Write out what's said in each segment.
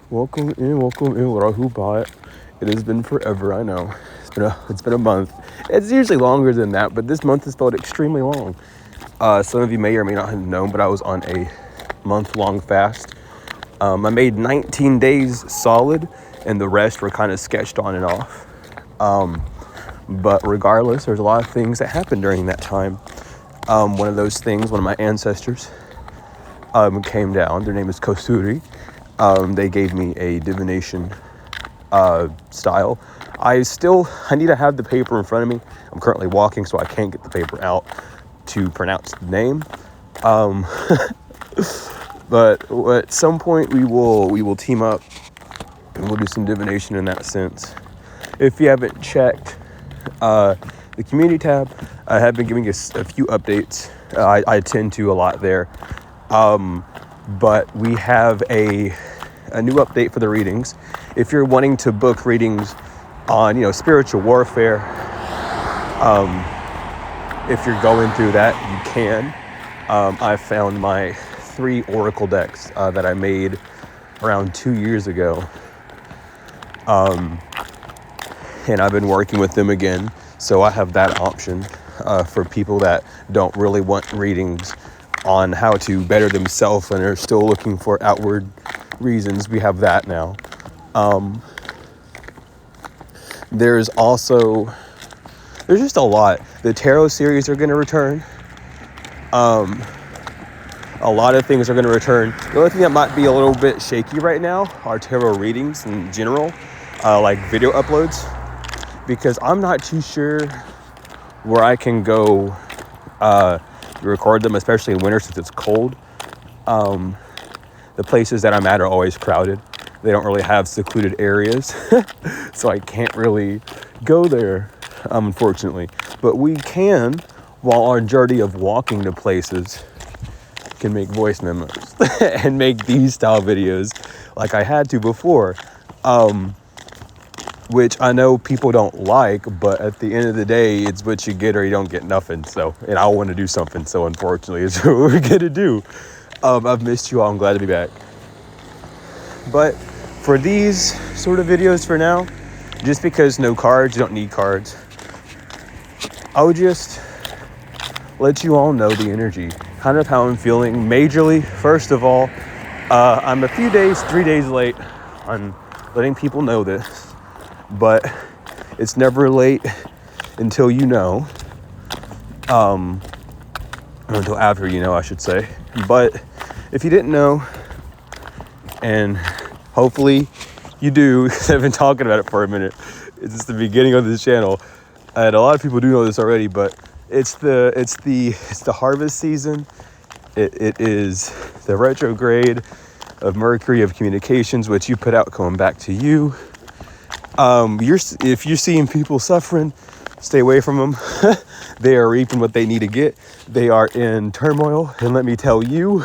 Welcome in, Rahubat. It has been forever, I know. It's been a month. It's usually longer than that, but this month has felt extremely long. Some of you may or may not have known, but I was on a month-long fast. I made 19 days solid, and the rest were kind of sketched on and off. But regardless, there's a lot of things that happened during that time. One of those things, one of my ancestors came down. Their name is Kosuri. They gave me a divination style. I need to have the paper in front of me. I'm currently walking, so I can't get the paper out to pronounce the name. But at some point we will team up and we'll do some divination in that sense. If you haven't checked the community tab, I have been giving us a few updates. I tend to a lot there. But we have a new update for the readings. If you're wanting to book readings on, spiritual warfare, if you're going through that, you can. I found my 3 oracle decks that I made around 2 years ago. And I've been working with them again. So I have that option for people that don't really want readings on how to better themselves and are still looking for outward reasons. We have that now. There's just a lot. The tarot series are going to return. A lot of things are going to return. The only thing that might be a little bit shaky right now are tarot readings in general, like video uploads, because I'm not too sure where I can go record them, especially in winter since it's cold. The places that I'm at are always crowded. They don't really have secluded areas, so I can't really go there, unfortunately. But we can, while our journey of walking to places, can make voice memos and make these style videos like I had to before, which I know people don't like, but at the end of the day, it's what you get or you don't get nothing. So, and I want to do something, so unfortunately, it's what we're gonna do. I've missed you all. I'm glad to be back. But for these sort of videos for now, just because no cards, you don't need cards, I would just let you all know the energy, kind of how I'm feeling majorly. First of all, I'm a few days, 3 days late on letting people know this, but it's never late until you know, until after you know, I should say. But if you didn't know, and hopefully you do, because I've been talking about it for a minute, it's just the beginning of this channel, and a lot of people do know this already, but it's the harvest season. It is the retrograde of Mercury of communications, which you put out coming back to you. If you're seeing people suffering, stay away from them. They are reaping what they need to get. They are in turmoil, and let me tell you.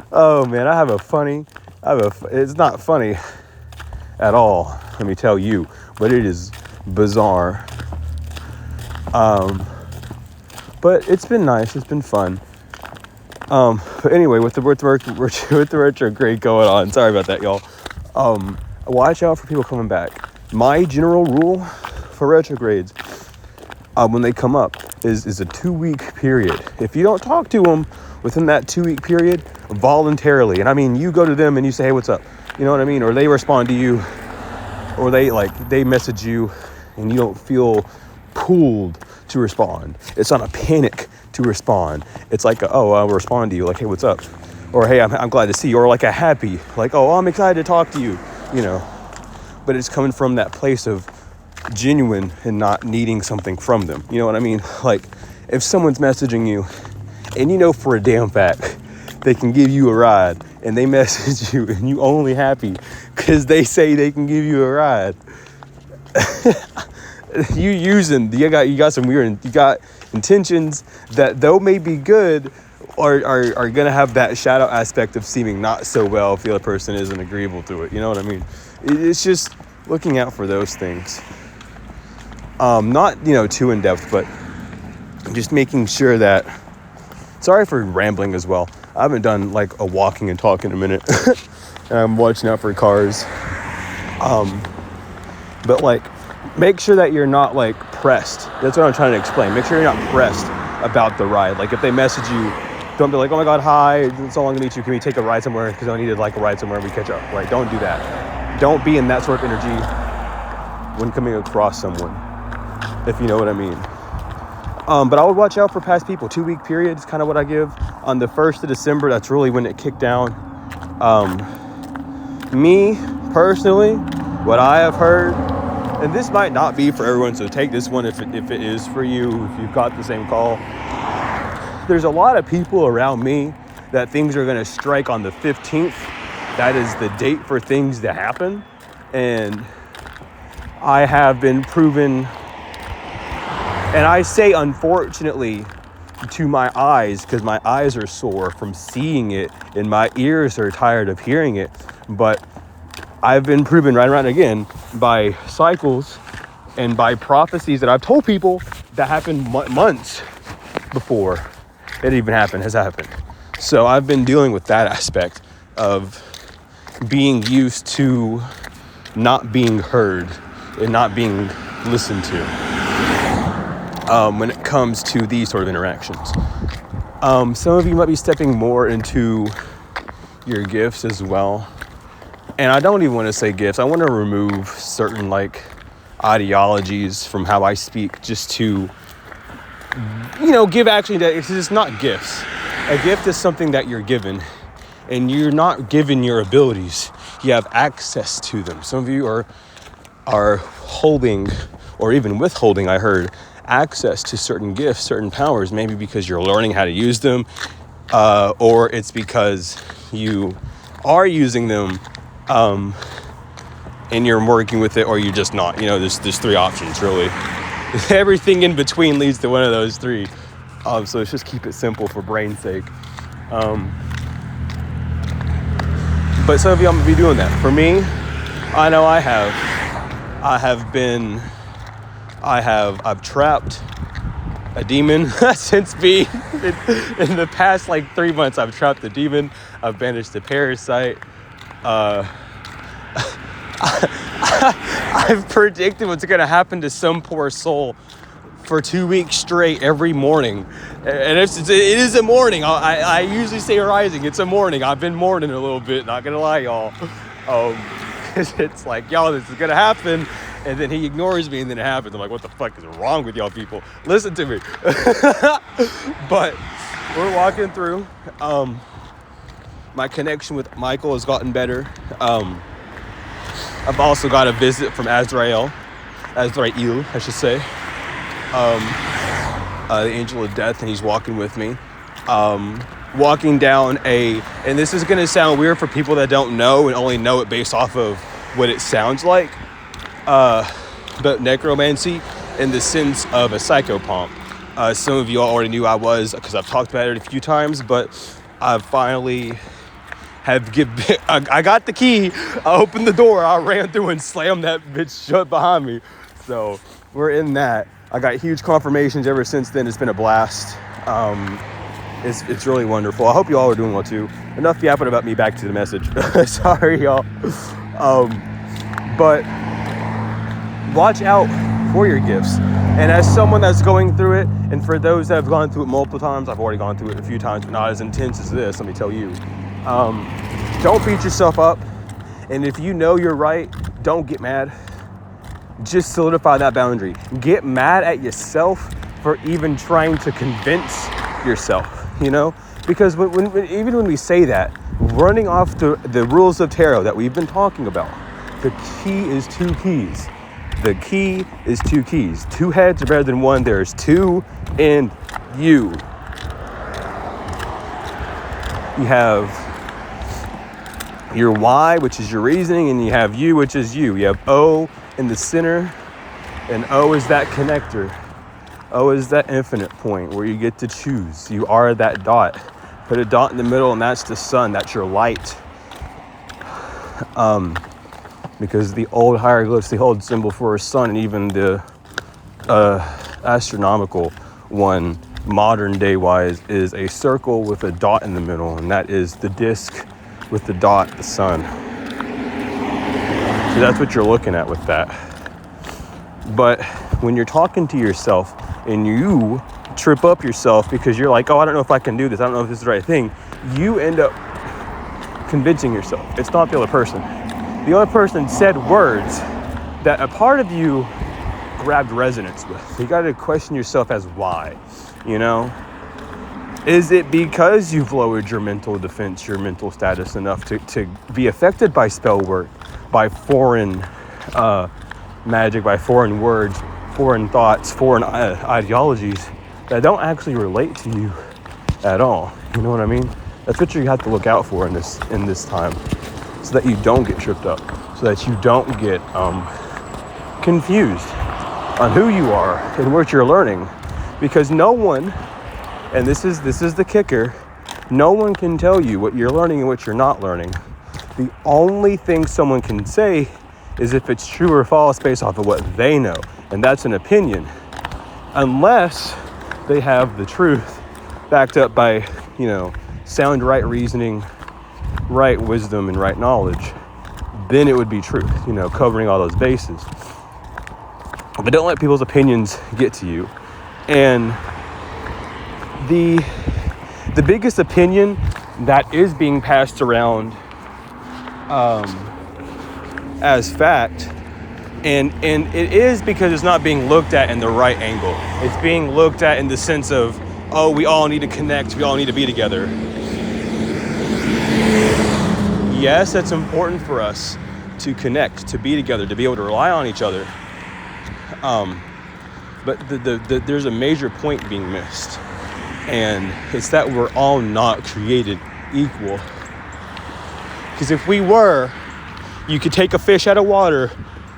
Oh man, it's not funny at all, let me tell you, but it is bizarre. But it's been nice, it's been fun. But anyway, with the retrograde going on, sorry about that, y'all. Watch out for people coming back. My general rule for retrogrades, when they come up, is a 2-week period. If you don't talk to them within that 2-week period, voluntarily, and I mean, you go to them and you say, hey, what's up? You know what I mean? Or they respond to you, or they message you, and you don't feel pulled to respond. It's not a panic to respond. It's like, I'll respond to you, like, hey, what's up? Or, hey, I'm glad to see you. Or like a happy, like, I'm excited to talk to you, But it's coming from that place of genuine and not needing something from them. You know what I mean? Like, if someone's messaging you, and for a damn fact they can give you a ride, and they message you, and you only happy because they say they can give you a ride. You got intentions that, though may be good, are gonna have that shadow aspect of seeming not so well if the other person isn't agreeable to it. You know what I mean? It's just looking out for those things. Not too in depth, but just making sure that. Sorry for rambling as well. I haven't done like a walking and talking in a minute. And I'm watching out for cars. But like, make sure that you're not like pressed. That's what I'm trying to explain. Make sure you're not pressed about the ride. Like if they message you, don't be like, oh my God, hi, it's so long to meet you. Can we take a ride somewhere? Because I needed like a ride somewhere and we catch up. Right? Don't do that. Don't be in that sort of energy when coming across someone, if you know what I mean. But I would watch out for past people. 2-week period is kind of what I give. On the 1st of December, that's really when it kicked down. Me, personally, what I have heard, and this might not be for everyone, so take this one if it is for you, if you've got the same call. There's a lot of people around me that things are going to strike on the 15th. That is the date for things to happen. And I have been proven, and I say unfortunately to my eyes, because my eyes are sore from seeing it and my ears are tired of hearing it, but I've been proven right around again by cycles and by prophecies that I've told people that happened months before it even has happened. So I've been dealing with that aspect of being used to not being heard and not being listened to when it comes to these sort of interactions. Some of you might be stepping more into your gifts as well. And I don't even want to say gifts. I want to remove certain like ideologies from how I speak, just to, give actually that it's not gifts. A gift is something that you're given, and you're not given your abilities. You have access to them. Some of you are holding, or even withholding, I heard, access to certain gifts, certain powers, maybe because you're learning how to use them, or it's because you are using them, and you're working with it, or you're just not. There's 3 options, really. Everything in between leads to one of those 3. So let's just keep it simple for brain's sake. But some of y'all might be doing that. For me, I know I've trapped a demon since being in the past like 3 months. I've trapped a demon. I've banished a parasite. I've predicted what's going to happen to some poor soul for 2 weeks straight every morning. And it is a morning. I usually say rising. It's a morning. I've been mourning a little bit, not going to lie, y'all. It's like, y'all, this is going to happen. And then he ignores me, and then it happens. I'm like, what the fuck is wrong with y'all people? Listen to me. But we're walking through. My connection with Michael has gotten better. I've also got a visit from Azrael, I should say. The angel of death, and he's walking with me. Walking down and this is going to sound weird for people that don't know and only know it based off of what it sounds like. But necromancy in the sense of a psychopomp. Some of you already knew I was, because I've talked about it a few times, but I finally I got the key. I opened the door. I ran through and slammed that bitch shut behind me. So we're in that. I got huge confirmations ever since then. It's been a blast. It's really wonderful. I hope you all are doing well too. Enough yapping about me, back to the message. Sorry, y'all. But watch out for your gifts. And as someone that's going through it, and for those that have gone through it multiple times, I've already gone through it a few times, but not as intense as this, let me tell you. Don't beat yourself up. And if you know you're right, don't get mad. Just solidify that boundary. Get mad at yourself for even trying to convince yourself, Because even when we say that, running off the rules of tarot that we've been talking about, the key is 2 keys. The key is 2 keys. 2 heads are better than 1. There's 2 in you. You have your why, which is your reasoning, and you have you, which is you. You have O in the center, and O is that connector. O is that infinite point where you get to choose. You are that dot. Put a dot in the middle, and that's the sun. That's your light. Because the old hieroglyphs, they hold symbol for a sun, and even the astronomical one modern day wise, is a circle with a dot in the middle, and that is the disk with the dot, the sun. So that's what you're looking at with that. But when you're talking to yourself and you trip up yourself because you're like, oh, I don't know if I can do this, I don't know if this is the right thing, you end up convincing yourself. It's not the other person. The other person said words that a part of you grabbed resonance with. You got to question yourself as why, you know? Is it because you've lowered your mental defense, your mental status enough to be affected by spell work, by foreign magic, by foreign words, foreign thoughts, foreign ideologies that don't actually relate to you at all? You know what I mean? That's what you have to look out for in this time, so that you don't get tripped up, so that you don't get confused on who you are and what you're learning. Because no one, and this is the kicker, no one can tell you what you're learning and what you're not learning. The only thing someone can say is if it's true or false based off of what they know, and that's an opinion, unless they have the truth backed up by, you know, sound right reasoning, right wisdom, and right knowledge. Then it would be truth, you know, covering all those bases. But don't let people's opinions get to you. And the biggest opinion that is being passed around as fact, and it is because it's not being looked at in the right angle. It's being looked at in the sense of, oh, we all need to connect, we all need to be together. Yes, that's important for us to connect, to be together, to be able to rely on each other. But there's a major point being missed, and it's that we're all not created equal. Because if we were, you could take a fish out of water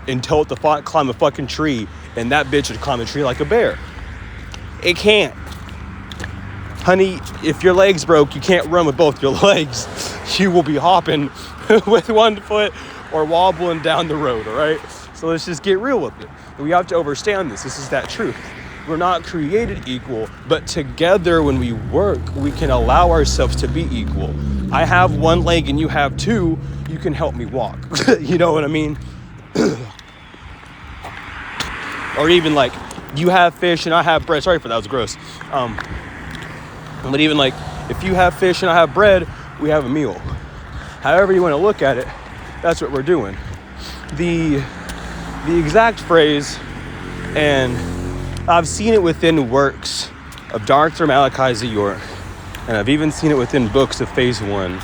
and tell it to climb a fucking tree, and that bitch would climb a tree like a bear. It can't. Honey, if your leg's broke, you can't run with both your legs. You will be hopping with one foot or wobbling down the road, all right? So let's just get real with it. We have to understand this. This is that truth. We're not created equal, but together when we work, we can allow ourselves to be equal. I have one leg and you have two, you can help me walk. You know what I mean? Or even like, you have fish and I have bread. Sorry for that, was gross. But even like, if you have fish and I have bread, we have a meal. However you want to look at it, that's what we're doing. The exact phrase, and I've seen it within works of Dr. Malachi Seer, and I've even seen it within books of Phase 1.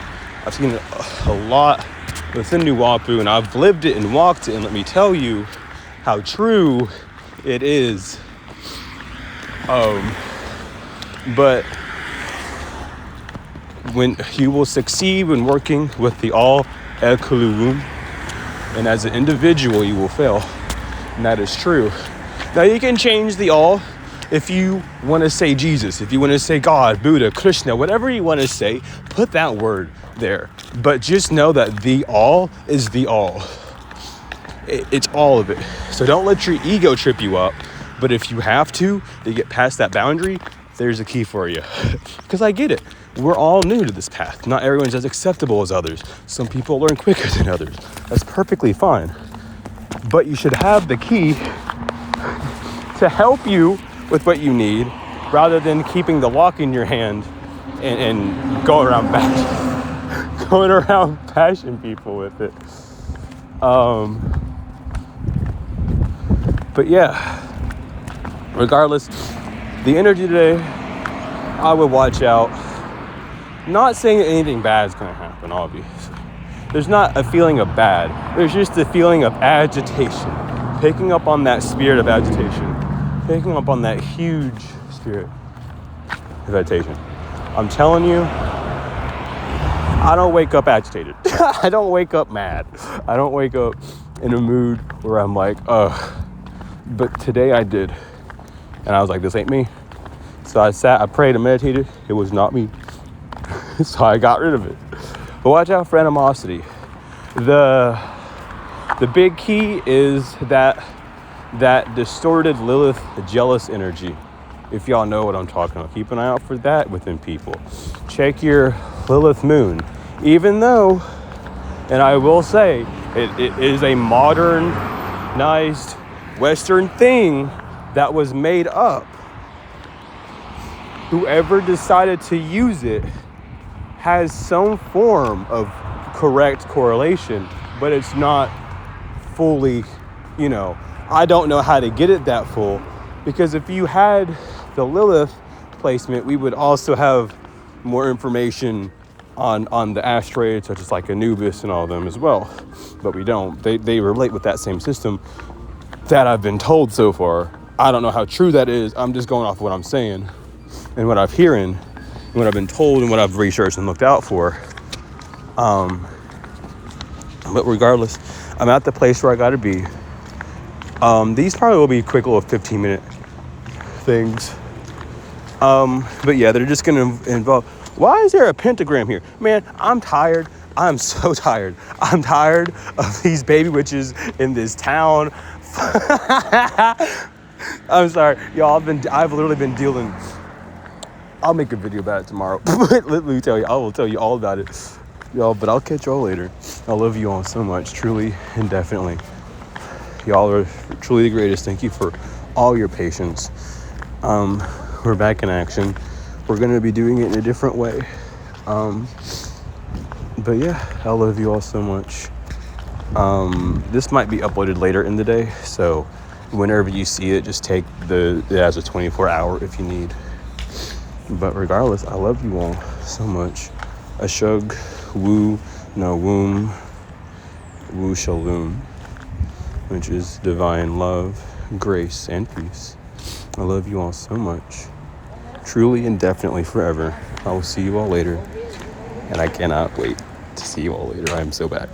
I've seen it a lot within Nuwapu, and I've lived it and walked it, and let me tell you how true it is. But when you will succeed when working with the all Ekuluum, and as an individual you will fail, and that is true. Now you can change the all if you want to say Jesus, if you want to say God, Buddha, Krishna, whatever you want to say, put that word there. But just know that the all is the all. It's all of it. So don't let your ego trip you up. But if you have to get past that boundary, there's a key for you. Because I get it. We're all new to this path. Not everyone's as acceptable as others. Some people learn quicker than others. That's perfectly fine. But you should have the key to help you with what you need, rather than keeping the lock in your hand and going around bashing people with it. But yeah, regardless, the energy today, I would watch out. Not saying that anything bad is going to happen, obviously. There's not a feeling of bad. There's just a feeling of agitation. Picking up on that spirit of agitation. Picking up on that huge spirit of agitation. I'm telling you, I don't wake up agitated. I don't wake up mad. I don't wake up in a mood where I'm like, ugh. But today I did. And I was like, this ain't me. So I sat, I prayed and meditated. It was not me. So I got rid of it. But watch out for animosity. The big key is that distorted Lilith jealous energy. if y'all know what I'm talking about. Keep an eye out for that within people. Check your Lilith moon. Even though, and I will say, it is a modernized Western thing that was made up. Whoever decided to use it has some form of correct correlation, but it's not fully, I don't know how to get it that full, because if you had the Lilith placement, we would also have more information on the asteroids, such as like Anubis and all of them as well, but we don't. They relate with that same system that I've been told so far. I don't know how true that is. I'm just going off what I'm saying and what I'm hearing and what I've been told and what I've researched and looked out for. But regardless, I'm at the place where I gotta be. These probably will be quick little 15-minute things. But yeah, they're just gonna involve. Why is there a pentagram here? Man, I'm tired. I'm so tired. I'm tired of these baby witches in this town. I'm sorry, y'all. I've literally been dealing. I'll make a video about it tomorrow. Let me tell you, I will tell you all about it, y'all. But I'll catch y'all later. I love you all so much, truly and definitely. Y'all are truly the greatest. Thank you for all your patience. We're back in action. We're gonna be doing it in a different way. But yeah, I love you all so much. This might be uploaded later in the day, so whenever you see it, just take it as a 24-hour if you need. But regardless, I love you all so much. Ashug, woo, no womb, woo shalom, which is divine love, grace, and peace. I love you all so much. Truly and definitely forever. I will see you all later. And I cannot wait to see you all later. I am so back.